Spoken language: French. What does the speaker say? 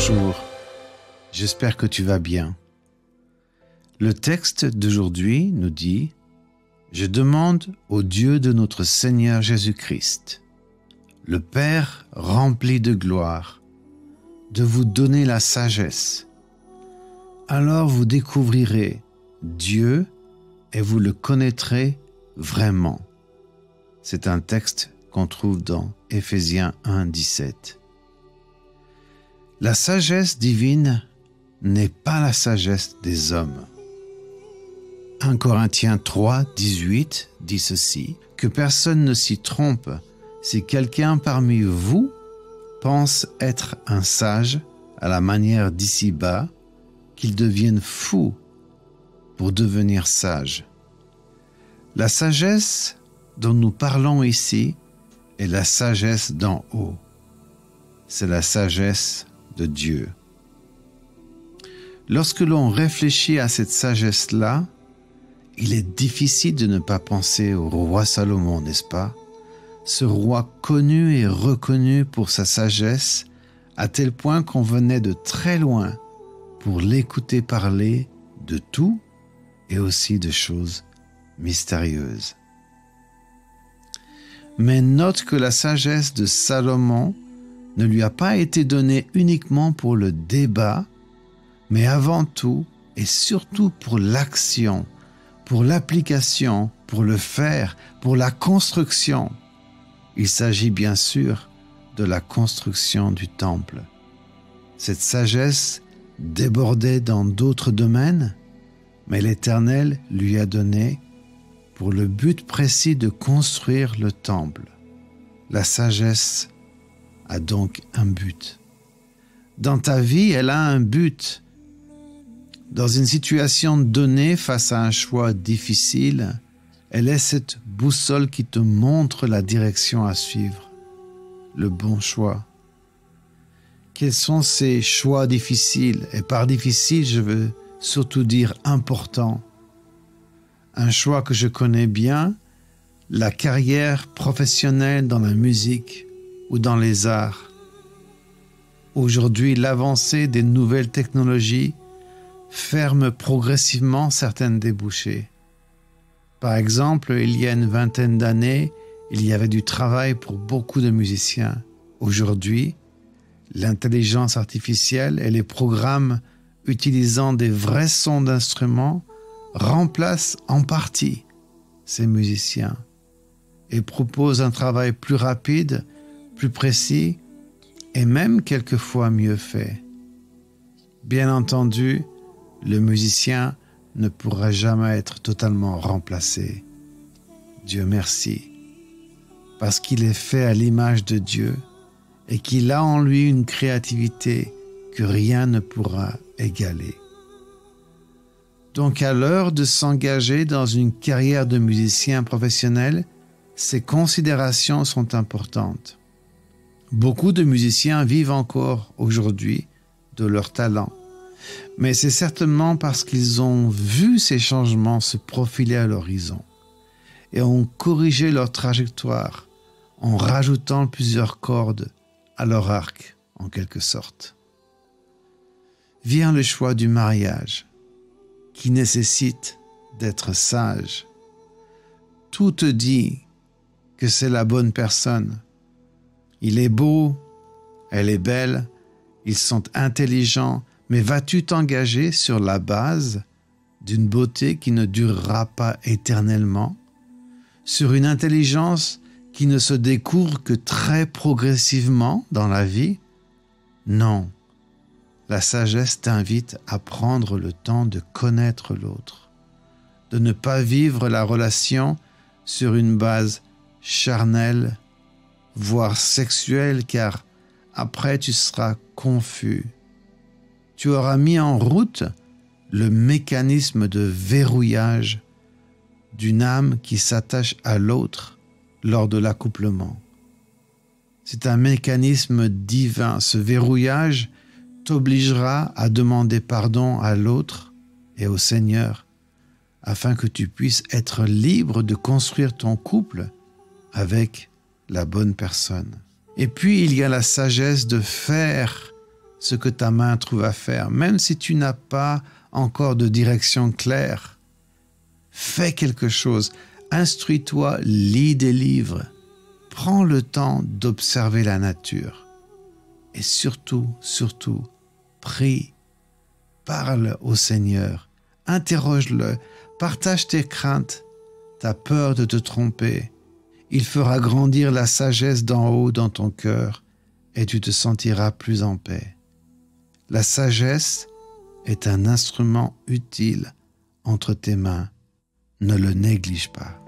Bonjour, j'espère que tu vas bien. Le texte d'aujourd'hui nous dit « Je demande au Dieu de notre Seigneur Jésus-Christ, le Père rempli de gloire, de vous donner la sagesse. Alors vous découvrirez Dieu et vous le connaîtrez vraiment. » C'est un texte qu'on trouve dans Éphésiens 1, 17. La sagesse divine n'est pas la sagesse des hommes. 1 Corinthiens 3, 18 dit ceci, « Que personne ne s'y trompe, si quelqu'un parmi vous pense être un sage à la manière d'ici-bas, qu'il devienne fou pour devenir sage. » La sagesse dont nous parlons ici est la sagesse d'en haut. C'est la sagesse de Dieu. Lorsque l'on réfléchit à cette sagesse-là, il est difficile de ne pas penser au roi Salomon, n'est-ce pas? Ce roi connu et reconnu pour sa sagesse, à tel point qu'on venait de très loin pour l'écouter parler de tout et aussi de choses mystérieuses. Mais note que la sagesse de Salomon ne lui a pas été donnée uniquement pour le débat, mais avant tout et surtout pour l'action, pour l'application, pour le faire, pour la construction. Il s'agit bien sûr de la construction du temple. Cette sagesse débordait dans d'autres domaines, mais l'Éternel lui a donné pour le but précis de construire le temple. La sagesse a donc un but. Dans ta vie, elle a un but. Dans une situation donnée face à un choix difficile, elle est cette boussole qui te montre la direction à suivre, le bon choix. Quels sont ces choix difficiles? Et par difficile, je veux surtout dire important. Un choix que je connais bien, la carrière professionnelle dans la musique ou dans les arts. Aujourd'hui, l'avancée des nouvelles technologies ferme progressivement certaines débouchés. Par exemple, il y a une vingtaine d'années, il y avait du travail pour beaucoup de musiciens. Aujourd'hui, l'intelligence artificielle et les programmes utilisant des vrais sons d'instruments remplacent en partie ces musiciens et proposent un travail plus rapide, plus précis et même quelquefois mieux fait. Bien entendu, le musicien ne pourra jamais être totalement remplacé. Dieu merci, parce qu'il est fait à l'image de Dieu et qu'il a en lui une créativité que rien ne pourra égaler. Donc à l'heure de s'engager dans une carrière de musicien professionnel, ces considérations sont importantes. Beaucoup de musiciens vivent encore aujourd'hui de leur talent, mais c'est certainement parce qu'ils ont vu ces changements se profiler à l'horizon et ont corrigé leur trajectoire en rajoutant plusieurs cordes à leur arc, en quelque sorte. Vient le choix du mariage, qui nécessite d'être sage. Tout te dit que c'est la bonne personne. Il est beau, elle est belle, ils sont intelligents, mais vas-tu t'engager sur la base d'une beauté qui ne durera pas éternellement, sur une intelligence qui ne se découvre que très progressivement dans la vie? Non. La sagesse t'invite à prendre le temps de connaître l'autre, de ne pas vivre la relation sur une base charnelle, voire sexuelle, car après tu seras confus. Tu auras mis en route le mécanisme de verrouillage d'une âme qui s'attache à l'autre lors de l'accouplement. C'est un mécanisme divin. Ce verrouillage t'obligera à demander pardon à l'autre et au Seigneur afin que tu puisses être libre de construire ton couple avec la bonne personne. Et puis, il y a la sagesse de faire ce que ta main trouve à faire, même si tu n'as pas encore de direction claire. Fais quelque chose, instruis-toi, lis des livres, prends le temps d'observer la nature. Et surtout, prie, parle au Seigneur, interroge-le, partage tes craintes, ta peur de te tromper. Il fera grandir la sagesse d'en haut dans ton cœur et tu te sentiras plus en paix. La sagesse est un instrument utile entre tes mains. Ne le néglige pas.